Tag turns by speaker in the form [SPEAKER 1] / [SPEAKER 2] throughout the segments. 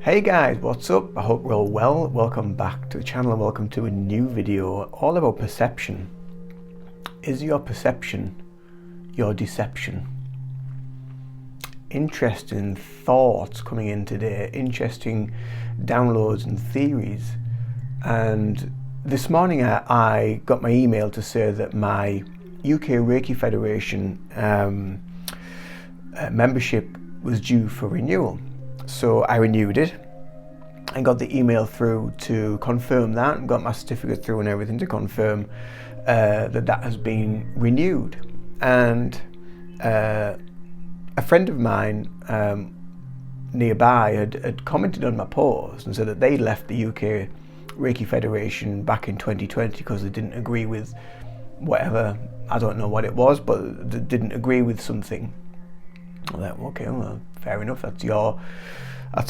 [SPEAKER 1] Hey guys, what's up? I hope we're all well. Welcome back to the channel and welcome to a new video all about perception. Is your perception your deception? Interesting thoughts coming in today, interesting downloads and theories. And this morning I got my email to say that my UK Reiki Federation membership was due for renewal. So I renewed it and got the email through to confirm that, and got my certificate through and everything to confirm that has been renewed. And a friend of mine nearby had commented on my post and said that they left the UK Reiki Federation back in 2020 because they didn't agree with whatever, I don't know what it was, but they didn't agree with something. I'm like, okay, well, fair enough, that's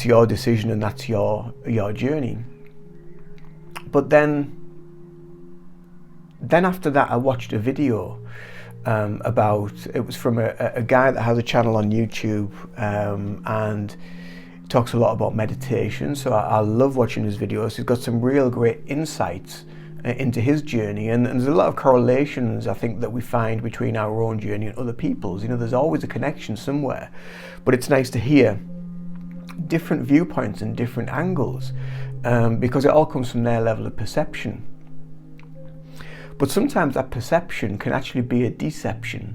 [SPEAKER 1] your decision and that's your journey. But then after that I watched a video about, it was from a guy that has a channel on YouTube and talks a lot about meditation. So I love watching his videos. He's got some real great insights into his journey, and there's a lot of correlations I think that we find between our own journey and other people's. You know, there's always a connection somewhere, but it's nice to hear different viewpoints and different angles because it all comes from their level of perception. But sometimes that perception can actually be a deception,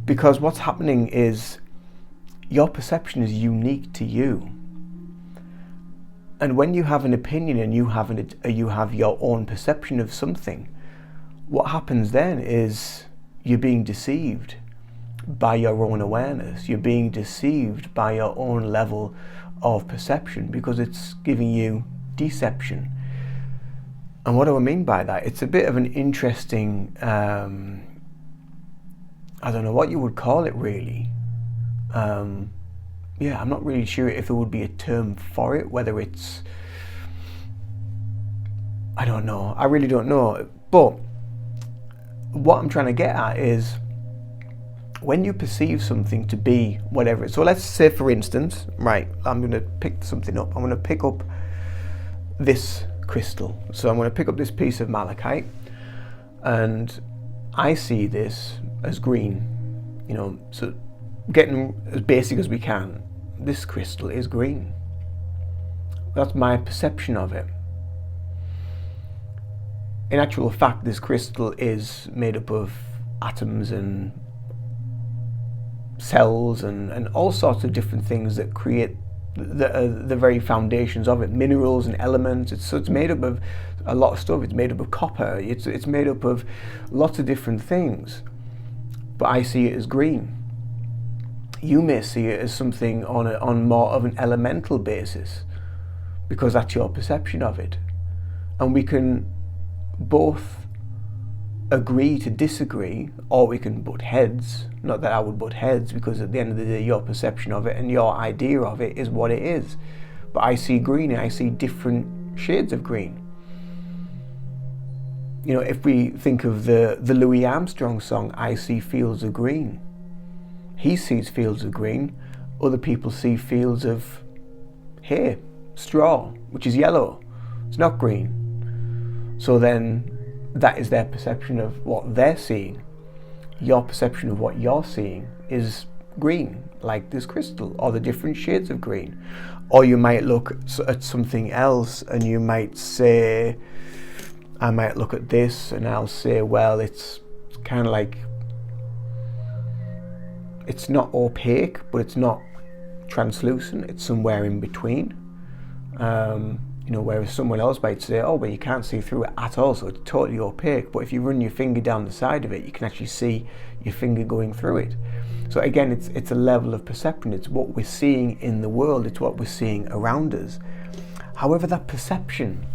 [SPEAKER 1] because what's happening is your perception is unique to you. And when you have an opinion and you have your own perception of something, what happens then is you're being deceived by your own awareness. You're being deceived by your own level of perception because it's giving you deception. And what do I mean by that? It's a bit of an interesting, I don't know what you would call it really. Yeah, I'm not really sure if there would be a term for it, whether it's, I don't know, I really don't know. But what I'm trying to get at is when you perceive something to be whatever. So let's say, for instance, right, I'm going to pick something up. I'm going to pick up this crystal. So I'm going to pick up this piece of malachite, and I see this as green, you know, so getting as basic as we can, this crystal is green. That's my perception of it. In actual fact, this crystal is made up of atoms and cells and all sorts of different things that create the very foundations of it, minerals and elements. It's made up of a lot of stuff. It's made up of copper. It's made up of lots of different things. But I see it as green. You may see it as something on more of an elemental basis, because that's your perception of it. And we can both agree to disagree, or we can butt heads. Not that I would butt heads, because at the end of the day your perception of it and your idea of it is what it is. But I see green and I see different shades of green. You know, if we think of the Louis Armstrong song, I See Fields of Green. He sees fields of green, other people see fields of hay, straw, which is yellow. It's not green. So then that is their perception of what they're seeing. Your perception of what you're seeing is green, like this crystal, or the different shades of green. Or you might look at something else and you might say, I might look at this and I'll say, well, it's kind of like, it's not opaque, but it's not translucent. It's somewhere in between. You know, whereas someone else might say, oh, well, you can't see through it at all, so it's totally opaque. But if you run your finger down the side of it, you can actually see your finger going through it. So again, it's a level of perception. It's what we're seeing in the world. It's what we're seeing around us. However, that perception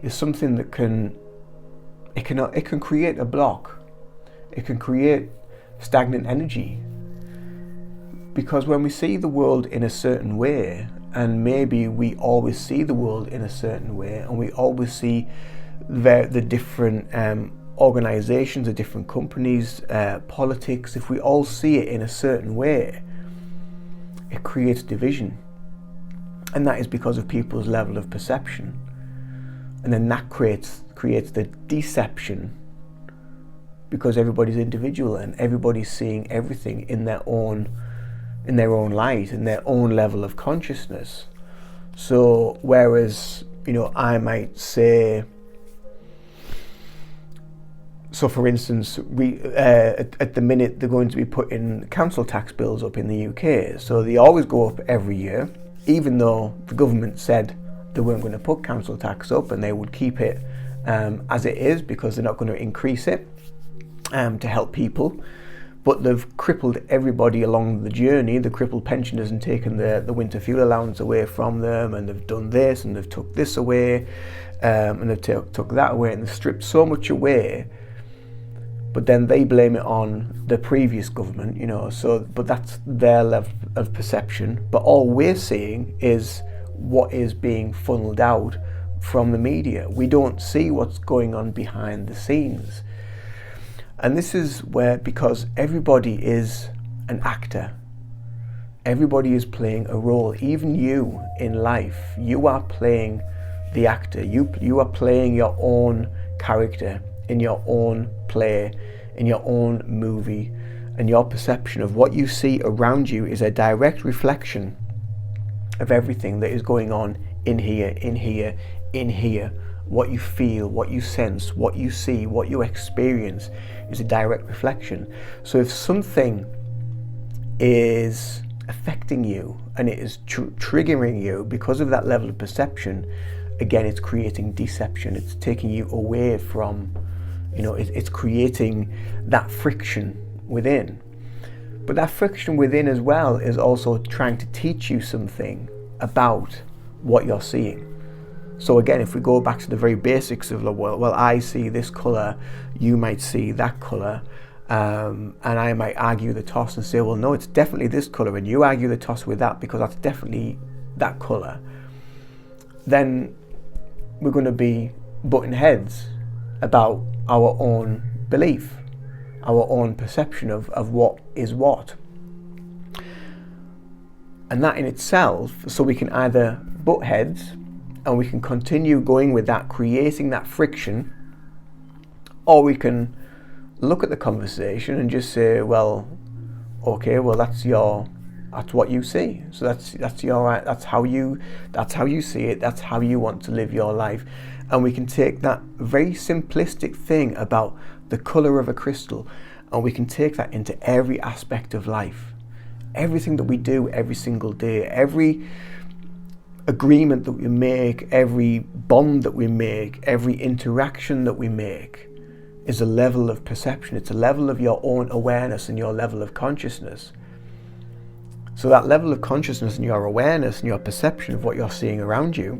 [SPEAKER 1] is something that can create a block. It can create stagnant energy, because when we see the world in a certain way, and maybe we always see the world in a certain way, and we always see the different organizations, the different companies, politics, if we all see it in a certain way, it creates division. And that is because of people's level of perception. And then that creates the deception, because everybody's individual and everybody's seeing everything in their own light, in their own level of consciousness. So whereas, I might say, so for instance, we at the minute they're going to be putting council tax bills up in the UK. So they always go up every year, even though the government said they weren't going to put council tax up and they would keep it as it is, because they're not going to increase it to help people. But they've crippled everybody along the journey. They've crippled pensioners and taken the winter fuel allowance away from them, and they've done this and they've took this away, and they've took that away, and they've stripped so much away. But then they blame it on the previous government, but that's their level of perception. But all we're seeing is what is being funneled out from the media. We don't see what's going on behind the scenes. And this is where, because everybody is an actor, everybody is playing a role. Even you in life, you are playing the actor. You are playing your own character in your own play, in your own movie, and your perception of what you see around you is a direct reflection of everything that is going on in here. What you feel, what you sense, what you see, what you experience is a direct reflection. So if something is affecting you and it is triggering you because of that level of perception, again, it's creating deception. It's taking you away from, it's creating that friction within. But that friction within as well is also trying to teach you something about what you're seeing. So again, if we go back to the very basics of the world, well, I see this colour, you might see that colour, and I might argue the toss and say, well, no, it's definitely this colour, and you argue the toss with that because that's definitely that colour. Then we're going to be butting heads about our own belief, our own perception of what is what. And that in itself, so we can either butt heads and we can continue going with that, creating that friction, or we can look at the conversation and just say, well, okay, well, that's what you see. So that's how you see it. That's how you want to live your life. And we can take that very simplistic thing about the color of a crystal, and we can take that into every aspect of life. Everything that we do every single day, every agreement that we make, every bond that we make, every interaction that we make is a level of perception. It's a level of your own awareness and your level of consciousness. So that level of consciousness and your awareness and your perception of what you're seeing around you,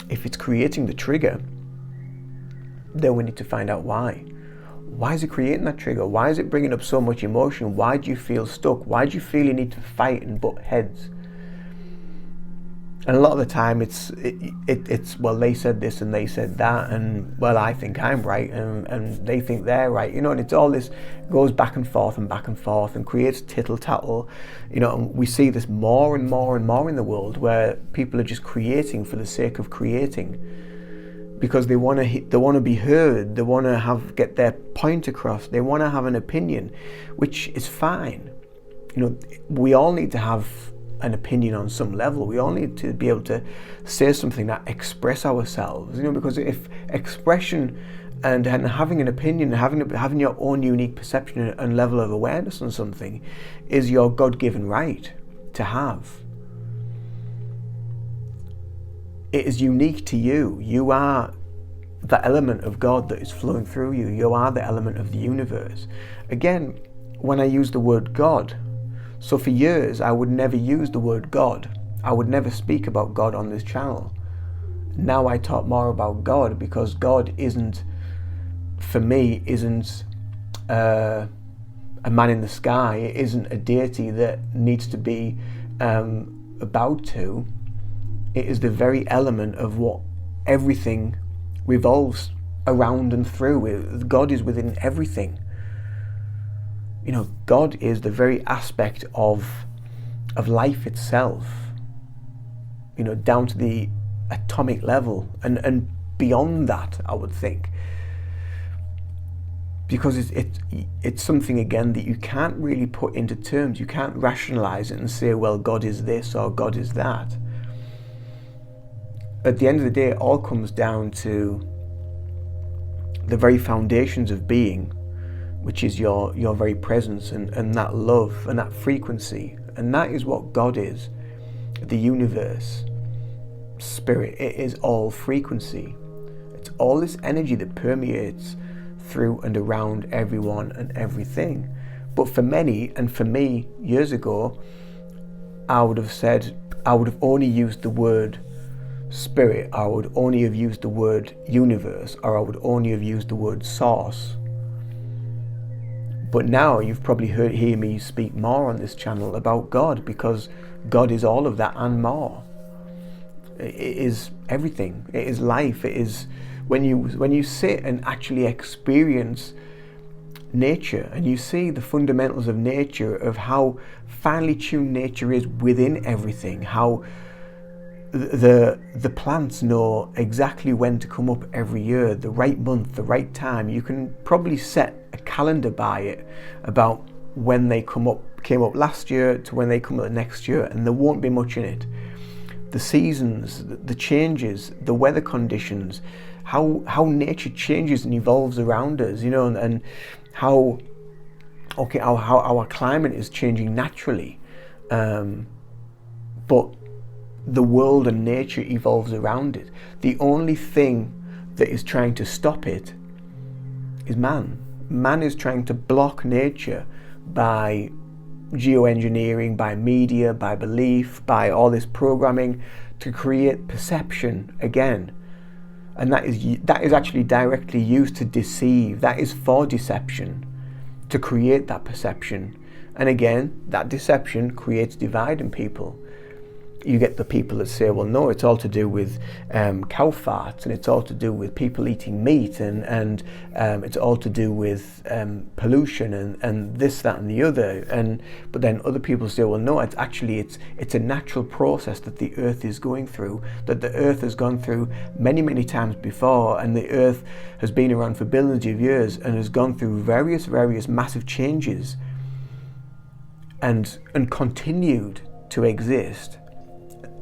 [SPEAKER 1] if it's creating the trigger, then we need to find out why. Why is it creating that trigger? Why is it bringing up so much emotion? Why do you feel stuck? Why do you feel you need to fight and butt heads? And a lot of the time it's well, they said this and they said that, and well, I think I'm right and they think they're right, and it's all this goes back and forth and creates tittle tattle, and we see this more and more and more in the world, where people are just creating for the sake of creating, because they want to be heard, they want to get their point across, they want to have an opinion, which is fine. We all need to have an opinion on some level. We all need to be able to say something that express ourselves, because if expression and having an opinion, having your own unique perception and level of awareness on something is your God-given right to have. It is unique to you. You are the element of God that is flowing through you. You are the element of the universe. Again, when I use the word God, so for years, I would never use the word God. I would never speak about God on this channel. Now I talk more about God, because God isn't a man in the sky. It isn't a deity that needs to be bowed to. It is the very element of what everything revolves around and through. God is within everything. God is the very aspect of life itself. down to the atomic level and beyond that, I would think. Because it's something, again, that you can't really put into terms. You can't rationalize it and say, well, God is this or God is that. At the end of the day, it all comes down to the very foundations of being, which is your very presence and that love and that frequency. And that is what God is. The universe, spirit, it is all frequency. It's all this energy that permeates through and around everyone and everything. But for many, and for me years ago, I would have only used the word spirit, I would only have used the word universe, or I would only have used the word source. But now you've probably hear me speak more on this channel about God, because God is all of that and more. It is everything. It is life. It is when you sit and actually experience nature, and you see the fundamentals of nature, of how finely tuned nature is within everything, how the plants know exactly when to come up every year, the right month, the right time. You can probably set a calendar by it about when they came up last year to when they come up the next year, and there won't be much in it. The seasons, the changes, the weather conditions, how nature changes and evolves around us, and how our climate is changing naturally, but the world and nature evolves around it. The only thing that is trying to stop it is man. Man is trying to block nature by geoengineering, by media, by belief, by all this programming to create perception again. And that is actually directly used to deceive. That is for deception, to create that perception. And again, that deception creates divide in people. You get the people that say, well, no, it's all to do with cow farts, and it's all to do with people eating meat, and it's all to do with pollution and this, that, and the other. But then other people say, well, no, it's a natural process that the earth is going through, that the earth has gone through many, many times before, and the earth has been around for billions of years and has gone through various massive changes and continued to exist.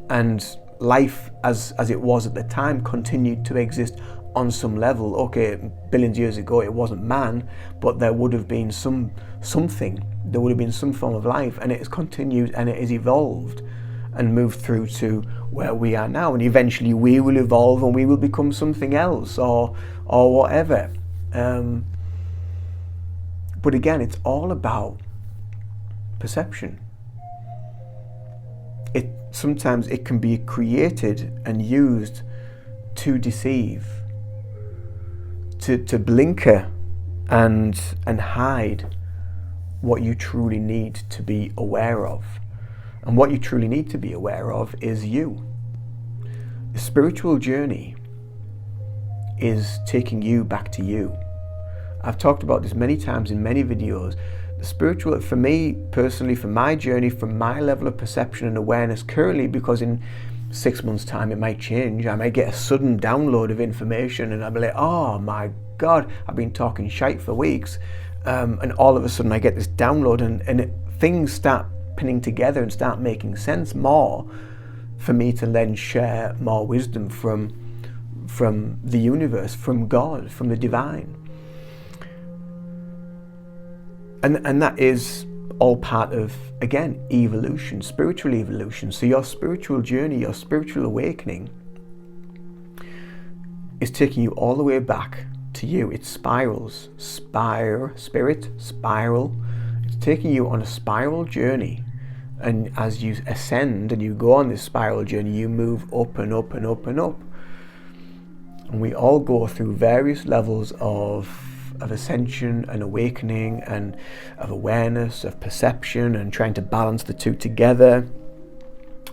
[SPEAKER 1] And life as it was at the time continued to exist on some level. Okay, billions of years ago it wasn't man, but there would have been something. There would have been some form of life, and it has continued and it has evolved and moved through to where we are now. And eventually we will evolve and we will become something else or whatever. But again, it's all about perception. Sometimes it can be created and used to deceive, to blinker and hide what you truly need to be aware of. And what you truly need to be aware of is you. The spiritual journey is taking you back to you. I've talked about this many times in many videos. The spiritual, for me personally, for my journey, from my level of perception and awareness currently, because in 6 months' time it might change. I might get a sudden download of information and I'll be like, oh my God, I've been talking shite for weeks. And all of a sudden I get this download and things start pinning together and start making sense more for me to then share more wisdom from the universe, from God, from the divine. And that is all part of, again, evolution, spiritual evolution. So your spiritual journey, your spiritual awakening is taking you all the way back to you. It spirals, spirit, spiral. It's taking you on a spiral journey. And as you ascend and you go on this spiral journey, you move up and up and up and up. And we all go through various levels of ascension and awakening and of awareness, of perception, and trying to balance the two together.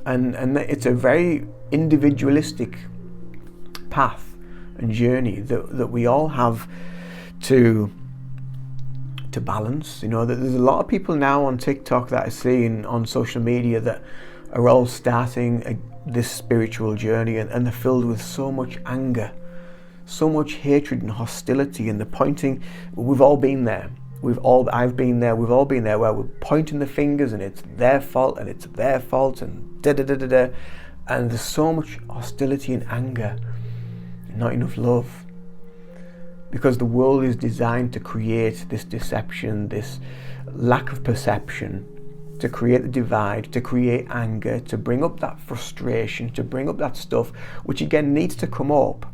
[SPEAKER 1] And it's a very individualistic path and journey that we all have to balance. There's a lot of people now on TikTok that I see on social media that are all starting this spiritual journey, and they're filled with so much anger, so much hatred and hostility, and the pointing. We've all been there. I've been there. We've all been there, where we're pointing the fingers, and it's their fault, and it's their fault, and da da da da da. And there's so much hostility and anger, and not enough love. Because the world is designed to create this deception, this lack of perception, to create the divide, to create anger, to bring up that frustration, to bring up that stuff, which again needs to come up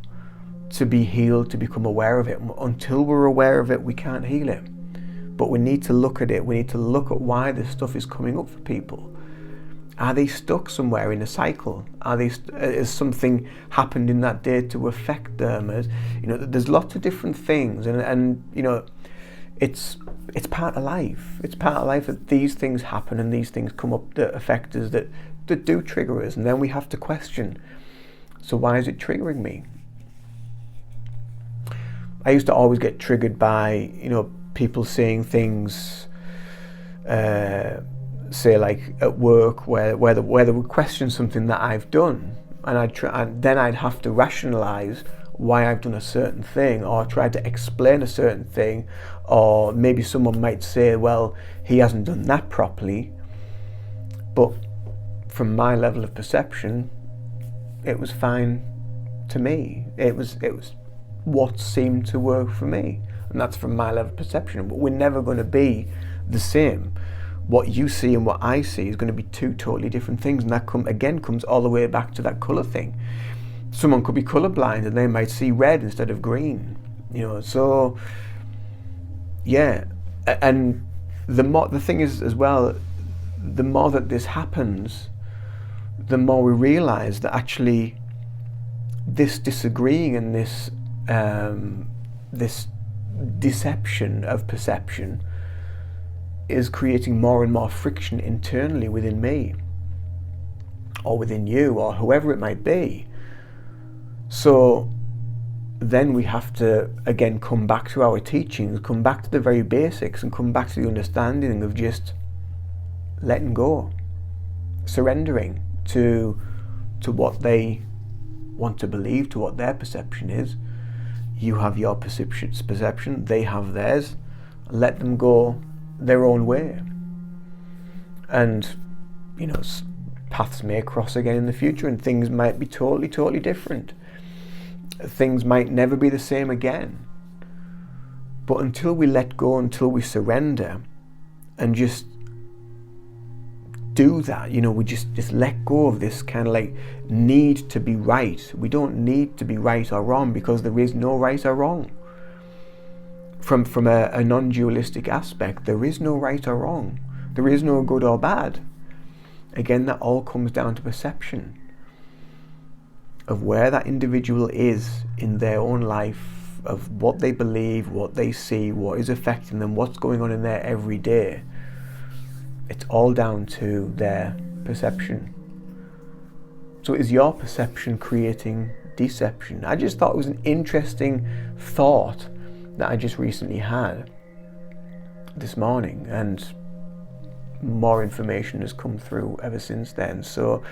[SPEAKER 1] to be healed, to become aware of it. Until we're aware of it, we can't heal it. But we need to look at it. We need to look at why this stuff is coming up for people. Are they stuck somewhere in a cycle? Has something happened in that day to affect them? There's lots of different things, and it's part of life. It's part of life that these things happen and these things come up that affect us, that do trigger us, and then we have to question. So why is it triggering me? I used to always get triggered by people saying things. Say like at work where they would question something that I've done, and then I'd have to rationalize why I've done a certain thing, or try to explain a certain thing, or maybe someone might say, well, he hasn't done that properly, but from my level of perception, it was fine to me. It was what seemed to work for me, and that's from my level of perception. But we're never going to be the same. What you see and what I see is going to be two totally different things, and that comes all the way back to that colour thing. Someone could be colourblind and they might see red instead of green, so yeah. And the thing is as well, the more that this happens, the more we realise that actually this disagreeing and this deception of perception is creating more and more friction internally within me, or within you, or whoever it might be. So then we have to again come back to our teachings, come back to the very basics, and come back to the understanding of just letting go, surrendering to what they want to believe, to what their perception is. You have your perception, they have theirs. Let them go their own way, and paths may cross again in the future, and things might be totally different. Things might never be the same again. But until we let go, until we surrender and just do that, we just let go of this kind of like need to be right. We don't need to be right or wrong, because there is no right or wrong. From a non-dualistic aspect, there is no right or wrong. There is no good or bad. Again, that all comes down to perception of where that individual is in their own life, of what they believe, what they see, what is affecting them, what's going on in their everyday. It's all down to their perception. So is your perception creating deception? I just thought it was an interesting thought that I just recently had this morning, and more information has come through ever since then. So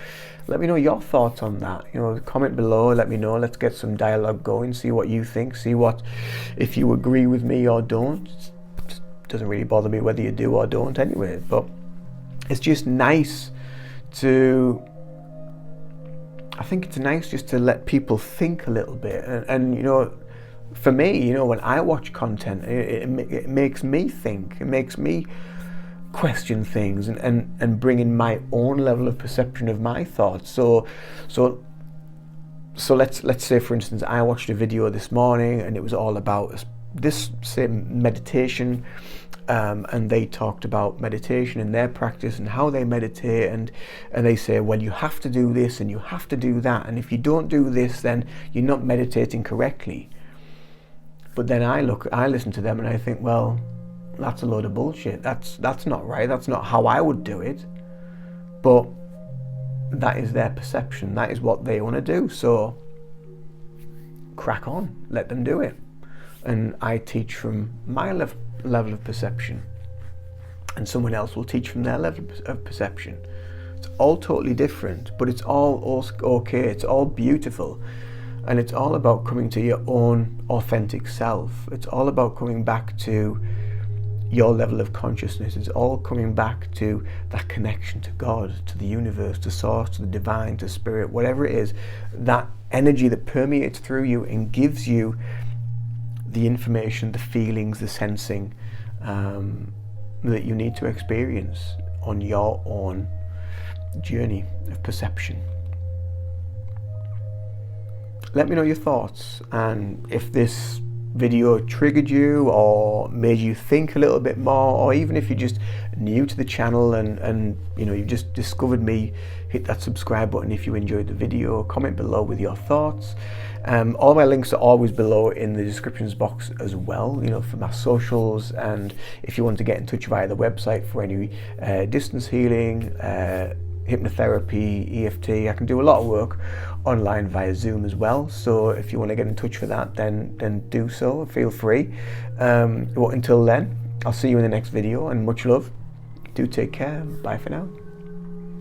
[SPEAKER 1] let me know your thoughts on that. Comment below, let me know. Let's get some dialogue going, see what you think, see if you agree with me or don't. It doesn't really bother me whether you do or don't anyway, but it's just nice I think it's nice just to let people think a little bit, and for me, when I watch content, it makes me think. It makes me question things and bring in my own level of perception of my thoughts. So let's say, for instance, I watched a video this morning and it was all about this same meditation, and they talked about meditation and their practice and how they meditate, and they say, well, you have to do this and you have to do that, and if you don't do this, then you're not meditating correctly. But then I listen to them and I think, well, that's a load of bullshit. That's not right. That's not how I would do it. But that is their perception. That is what they want to do. So crack on. Let them do it. And I teach from my level of perception, and someone else will teach from their level of perception. It's all totally different, but it's all okay. It's all beautiful. And it's all about coming to your own authentic self. It's all about coming back to your level of consciousness. It's all coming back to that connection to God, to the universe, to source, to the divine, to spirit, whatever it is, that energy that permeates through you and gives you the information, the feelings, the sensing that you need to experience on your own journey of perception. Let me know your thoughts, and if this video triggered you or made you think a little bit more, or even if you're just new to the channel and you know, you've just discovered me, hit that subscribe button if you enjoyed the video. Comment below with your thoughts. All my links are always below in the descriptions box as well, you know, for my socials, and if you want to get in touch via the website for any distance healing, hypnotherapy, EFT. I can do a lot of work online via Zoom as well, so if you want to get in touch for that, then do so, feel free. Well, until then, I'll see you in the next video, and much love. Do take care. Bye for now.